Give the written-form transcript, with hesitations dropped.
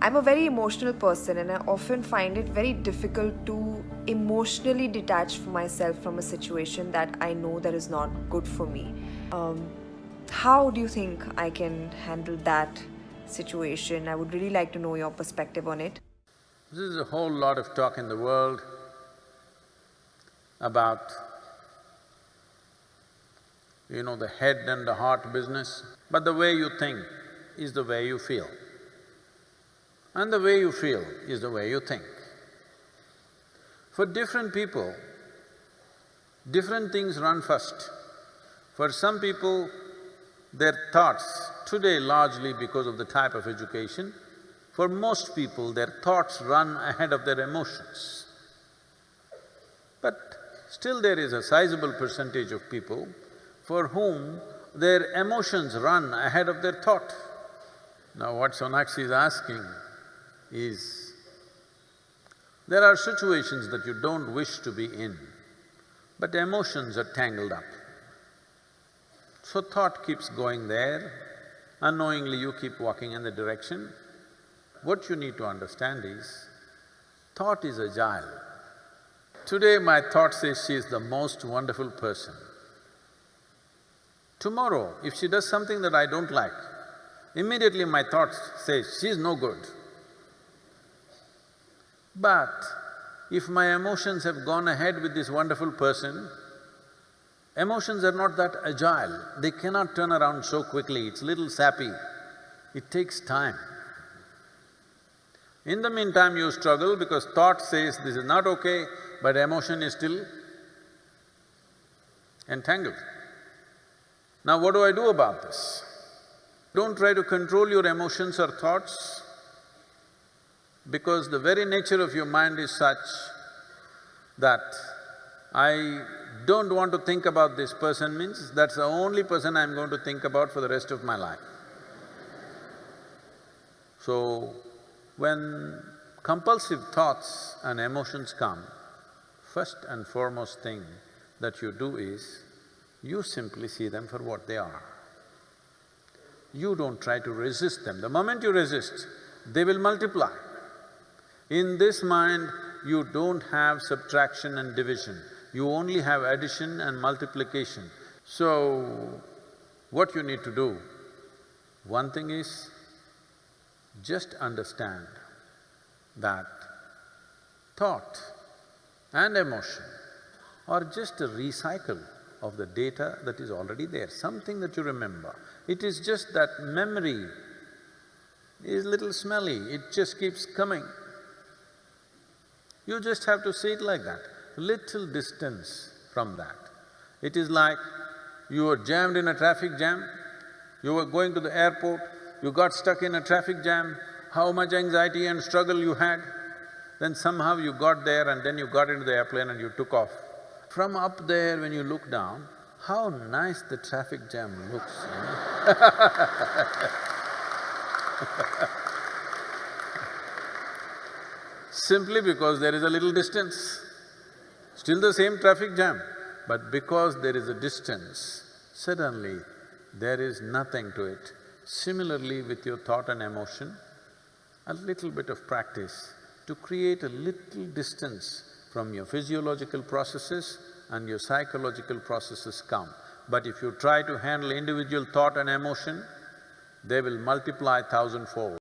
I'm a very emotional person and I often find it very difficult to emotionally detach myself from a situation that I know that is not good for me. How do you think I can handle that situation? I would really like to know your perspective on it. There's a whole lot of talk in the world about, the head and the heart business, but the way you think is the way you feel. And the way you feel is the way you think. For different people, different things run first. For some people, their thoughts, today largely because of the type of education, for most people their thoughts run ahead of their emotions. But still there is a sizable percentage of people for whom their emotions run ahead of their thought. Now what Sonakshi is asking is, there are situations that you don't wish to be in, but emotions are tangled up. So thought keeps going there, unknowingly you keep walking in the direction. What you need to understand is, thought is agile. Today my thought says she is the most wonderful person. Tomorrow, if she does something that I don't like, immediately my thought says, she is no good. But if my emotions have gone ahead with this wonderful person, emotions are not that agile, they cannot turn around so quickly, it's little sappy, it takes time. In the meantime, you struggle because thought says this is not okay, but emotion is still entangled. Now what do I do about this? Don't try to control your emotions or thoughts, because the very nature of your mind is such that I don't want to think about this person means that's the only person I'm going to think about for the rest of my life. So, when compulsive thoughts and emotions come, first and foremost thing that you do is, you simply see them for what they are. You don't try to resist them. The moment you resist, they will multiply. In this mind, you don't have subtraction and division, you only have addition and multiplication. So, what you need to do, one thing is, just understand that thought and emotion are just a recycle of the data that is already there, something that you remember. It is just that memory is little smelly, it just keeps coming. You just have to see it like that, little distance from that. It is like you were jammed in a traffic jam, you were going to the airport, you got stuck in a traffic jam, how much anxiety and struggle you had, then somehow you got there and then you got into the airplane and you took off. From up there when you look down, how nice the traffic jam looks, Simply because there is a little distance. Still the same traffic jam, but because there is a distance, suddenly there is nothing to it. Similarly with your thought and emotion, a little bit of practice to create a little distance from your physiological processes and your psychological processes come. But if you try to handle individual thought and emotion, they will multiply thousandfold.